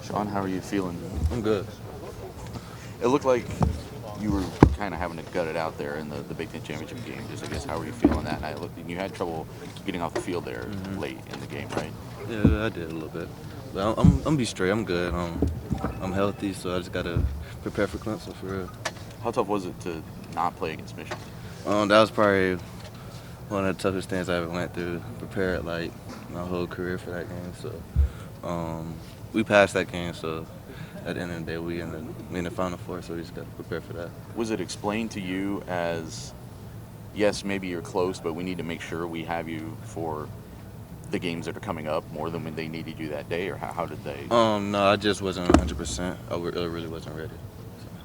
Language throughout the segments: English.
Shaun, how are you feeling? I'm good. It looked like you were kind of having to gut it out there in the Big Ten championship game. Just, I guess, how were you feeling that night? You had trouble getting off the field there late in the game, right? Yeah, I did a little bit. But I'm be straight. I'm good. I'm healthy, so I just gotta prepare for Clemson for real. How tough was it to not play against Michigan? That was probably one of the toughest things I ever went through. Prepared like my whole career for that game. So we passed that game. So at the end of the day, we in the Final Four. So we just gotta prepare for that. Was it explained to you as, yes, maybe you're close, but we need to make sure we have you for the games that are coming up more than when they needed you that day, or how did they? No, I just wasn't 100%. I really wasn't ready.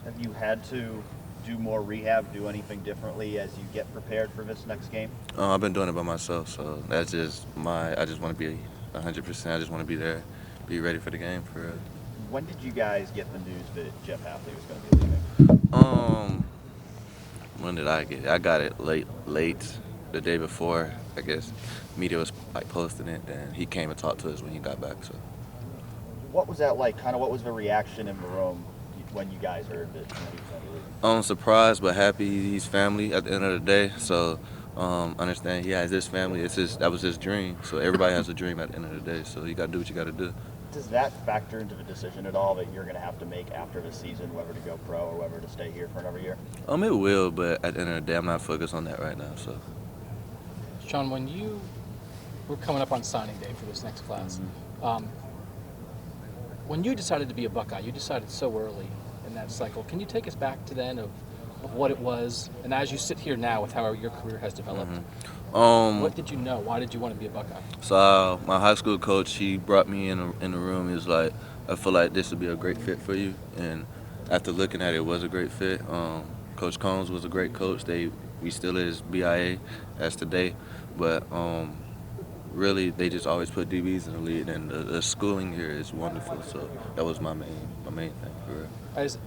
Have you had to do more rehab, do anything differently as you get prepared for this next game? I've been doing it by myself, so that's just I just want to be 100%. I just want to be there, be ready for the game for real. When did you guys get the news that Jeff Hafley was going to be leaving? When did I get it? I got it late, the day before. I guess media was like posting it, and he came and talked to us when he got back. So. What was that like? Kind of what was the reaction in the room when you guys heard that he was going to be leaving? Surprised but happy. He's family at the end of the day. So understand he has his family. That was his dream. So everybody has a dream at the end of the day. So you got to do what you got to do. Does that factor into the decision at all that you're going to have to make after the season, whether to go pro or whether to stay here for another year? It will, but at the end of the day, I'm not focused on that right now. So. Shaun, when you were coming up on signing day for this next class, when you decided to be a Buckeye, you decided so early in that cycle. Can you take us back to then of what it was, and as you sit here now with how your career has developed, what did you know? Why did you want to be a Buckeye? So my high school coach, he brought me in the room. He was like, I feel like this would be a great fit for you. And after looking at it, it was a great fit. Coach Combs was a great coach. We still is BIA as today, but really they just always put DBs in the lead, and the schooling here is wonderful. So that was my main thing for real. As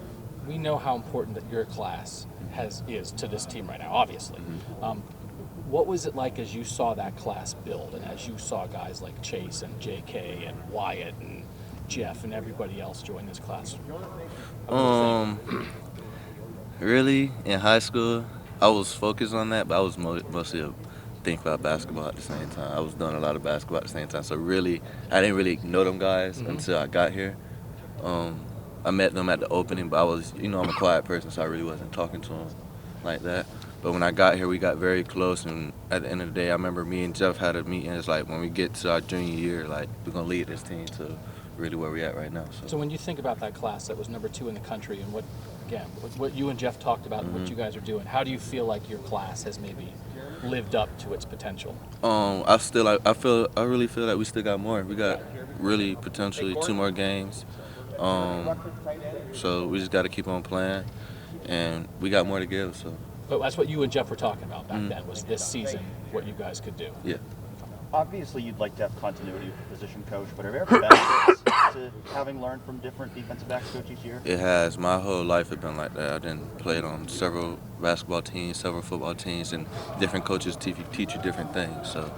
we know how important that your class is to this team right now, obviously. What was it like as you saw that class build, and as you saw guys like Chase and JK and Wyatt and Jeff and everybody else join this class? Really, in high school, I was focused on that, but I was mostly thinking about basketball at the same time. I was doing a lot of basketball at the same time, so really, I didn't really know them guys until I got here. I met them at the opening, but I was, I'm a quiet person, so I really wasn't talking to them like that. But when I got here, we got very close, and at the end of the day, I remember me and Jeff had a meeting. It's like, when we get to our junior year, like, we're going to lead this team to really where we're at right now. So when you think about that class that was number 2 in the country, and what you and Jeff talked about and what you guys are doing, how do you feel like your class has maybe lived up to its potential? I really feel like we still got more. We got really potentially 2 more games. So we just got to keep on playing, and we got more to give. So. But that's what you and Jeff were talking about back then, was this season what you guys could do. Yeah. Obviously, you'd like to have continuity with the position coach, but are there ever benefits to having learned from different defensive backs coach each year? It has. My whole life has been like that. I've been played on several basketball teams, several football teams, and different coaches teach you different things. So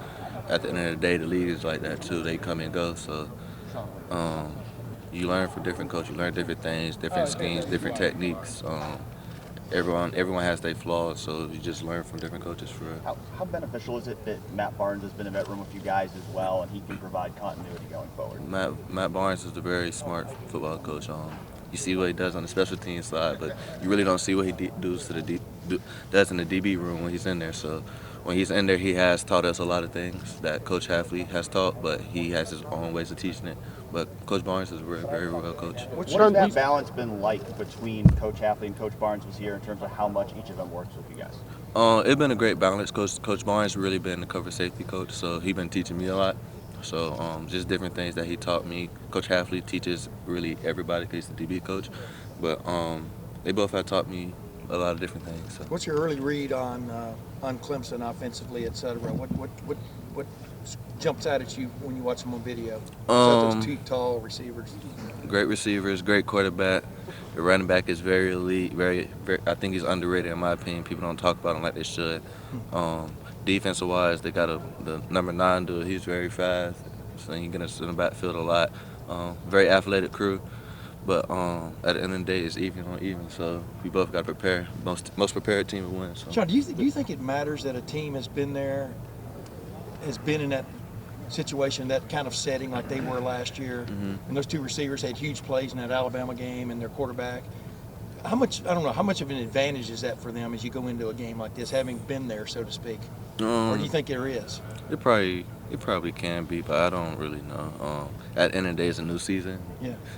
at the end of the day, the league is like that too. They come and go. So you learn from different coaches. You learn different things, different schemes, different techniques. Everyone has their flaws, so you just learn from different coaches for real. How beneficial is it that Matt Barnes has been in that room with you guys as well, and he can provide continuity going forward? Matt Barnes is a very smart football coach. You see what he does on the special teams side, but you really don't see what he does in the DB room when he's in there. So when he's in there, he has taught us a lot of things that Coach Hafley has taught, but he has his own ways of teaching it. But Coach Barnes is a very well coach. What has that balance been like between Coach Hafley and Coach Barnes this year in terms of how much each of them works with you guys? It's been a great balance. Coach Barnes really been the cover safety coach, so he's been teaching me a lot. So just different things that he taught me. Coach Hafley teaches really everybody because he's the DB coach. But they both have taught me a lot of different things. So. What's your early read on Clemson offensively, et cetera? What jumps out at you when you watch them on video? Those 2 tall receivers. Great receivers, great quarterback. The running back is very elite. Very, I think he's underrated in my opinion. People don't talk about him like they should. Defensive-wise, they got the number 9 dude. He's very fast, so he gets us in the backfield a lot. Very athletic crew. But at the end of the day, it's even on even. So we both got to prepare. Most prepared team will win. So. Shaun, do you think it matters that a team has been there, has been in that situation, that kind of setting like they were last year, and those two receivers had huge plays in that Alabama game and their quarterback? How much of an advantage is that for them as you go into a game like this, having been there, so to speak? Or do you think there is? It probably can be, but I don't really know. At the end of the day, it's a new season,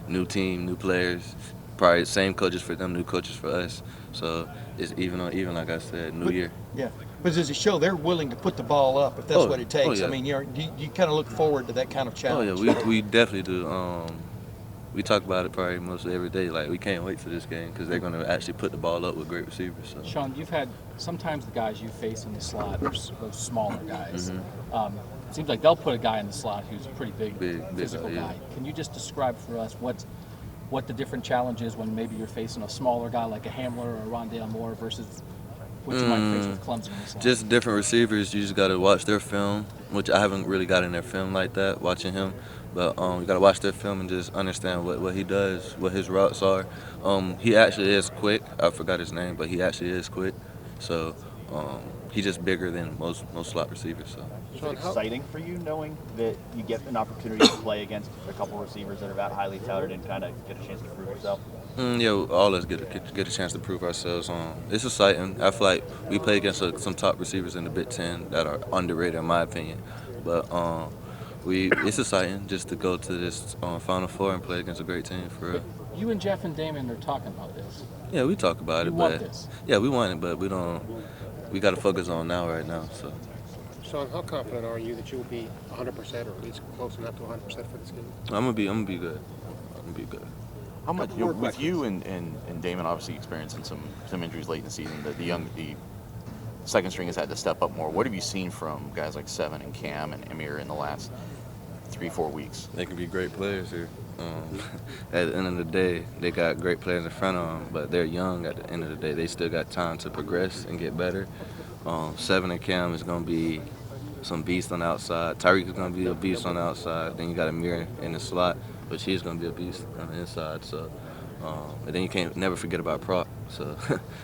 new team, new players. Probably same coaches for them, new coaches for us. So it's even on even, like I said, new year. Yeah, but does it show they're willing to put the ball up if that's what it takes? Yeah. I mean, you kind of look forward to that kind of challenge. Oh yeah, we definitely do. We talk about it probably mostly every day. Like, we can't wait for this game because they're going to actually put the ball up with great receivers. So. Shaun, you've had sometimes the guys you face in the slot are those smaller guys. It seems like they'll put a guy in the slot who's a pretty big physical guy. Can you just describe for us what the different challenge is when maybe you're facing a smaller guy like a Hamler or a Rondale Moore versus what you might face with Clemson in the slot? Just different receivers. You just got to watch their film, which I haven't really got in their film like that, watching him. But you got to watch their film and just understand what he does, what his routes are. He actually is quick. I forgot his name, but he actually is quick. So he's just bigger than most slot receivers. So. Is it exciting for you knowing that you get an opportunity to play against a couple receivers that are that highly touted and kind of get a chance to prove yourself? Yeah, all of us get a chance to prove ourselves. It's exciting. I feel like we play against some top receivers in the Big Ten that are underrated, in my opinion. But it's exciting just to go to this Final Four and play against a great team for real. You and Jeff and Damon are talking about this. Yeah, we talk about it. You want this? Yeah, we want it, but we don't. We got to focus on right now. So. Shaun, how confident are you that you'll be 100% or at least close enough to 100% for this game? I'm gonna be good. I'm gonna be good. How much with you and Damon obviously experiencing some injuries late in the season? The second string has had to step up more. What have you seen from guys like Seven and Cam and Amir in the last 3-4 weeks? They can be great players here. At the end of the day, they got great players in front of them, but they're young. At the end of the day, they still got time to progress and get better. Seven and Cam is going to be some beast on the outside. Tyreek is going to be a beast on the outside. Then you got Amir in the slot, but she's going to be a beast on the inside. So, and then you can't never forget about Proc. So,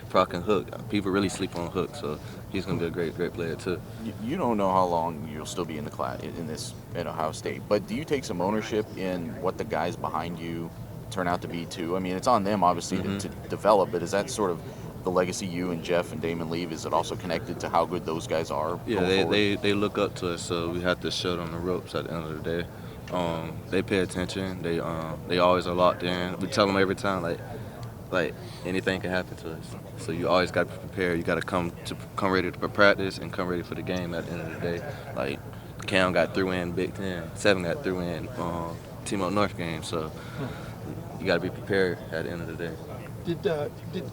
Proc and Hook. People really sleep on Hook, so he's going to be a great player too. You don't know how long you'll still be in the class in this at Ohio State, but do you take some ownership in what the guys behind you turn out to be too? I mean, it's on them obviously to develop, but is that sort of the legacy you and Jeff and Damon leave? Is it also connected to how good those guys are? Yeah, they look up to us, so we have to show them the ropes at the end of the day. They pay attention. They always are locked in. We tell them every time, like anything can happen to us. So you always got to be prepared. You got to come ready to practice and come ready for the game at the end of the day. Like Cam got through in Big Ten, Seven got through in Team Up North game. So you got to be prepared at the end of the day. Did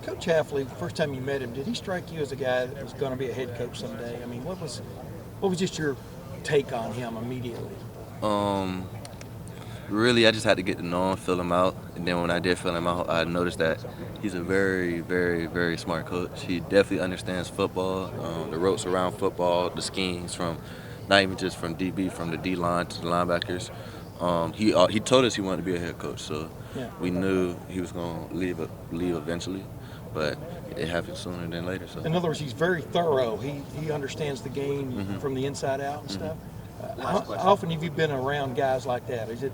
Coach Hafley, the first time you met him, did he strike you as a guy that was going to be a head coach someday? I mean, what was just your take on him immediately? Really, I just had to get to know him, fill him out, and then when I did fill him out, I noticed that he's a very, very, very smart coach. He definitely understands football, the ropes around football, the schemes from not even just from DB, from the D line to the linebackers. He told us he wanted to be a head coach, so we knew he was going to leave eventually, but it happened sooner than later. So. In other words, he's very thorough. He understands the game from the inside out and stuff. How often have you been around guys like that? Is it?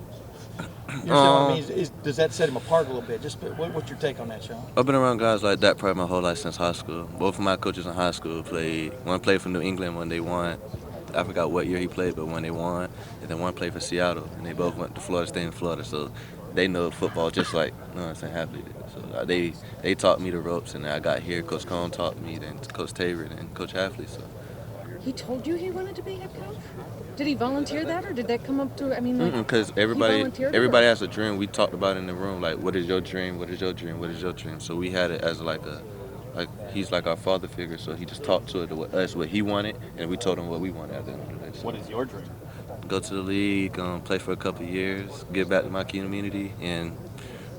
You know what I mean? Does that set him apart a little bit? Just what's your take on that, Shaun? I've been around guys like that probably my whole life since high school. Both of my coaches in high school played. One played for New England when they won. I forgot what year he played, but when they won, and then one played for Seattle, and they both went to Florida State in Florida. So they know football just like Hafley did. So they taught me the ropes, and then I got here. Coach Cohn taught me, then Coach Tabor, and Coach Hafley. So. He told you he wanted to be head coach? Did he volunteer that, or did that come up to? I mean, because everybody has a dream. We talked about it in the room, like, what is your dream? What is your dream? What is your dream? So we had it as like he's like our father figure. So he just talked to us what he wanted, and we told him what we wanted at the end of the day. So What is your dream? go to the league, play for a couple of years, give back to my community, and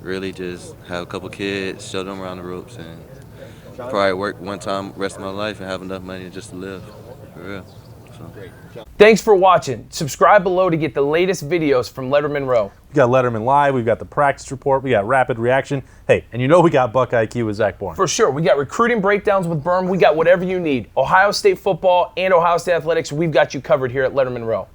really just have a couple kids, show them around the ropes, and probably work one time rest of my life and have enough money just to live. For real. So. Great. Thanks for watching. Subscribe below to get the latest videos from Lettermen Row. We got Letterman Live, we've got the practice report, we got rapid reaction. Hey, and you know we got Buckeye IQ with Zach Bourne. For sure. We got recruiting breakdowns with Berm. We got whatever you need. Ohio State football and Ohio State athletics, we've got you covered here at Lettermen Row.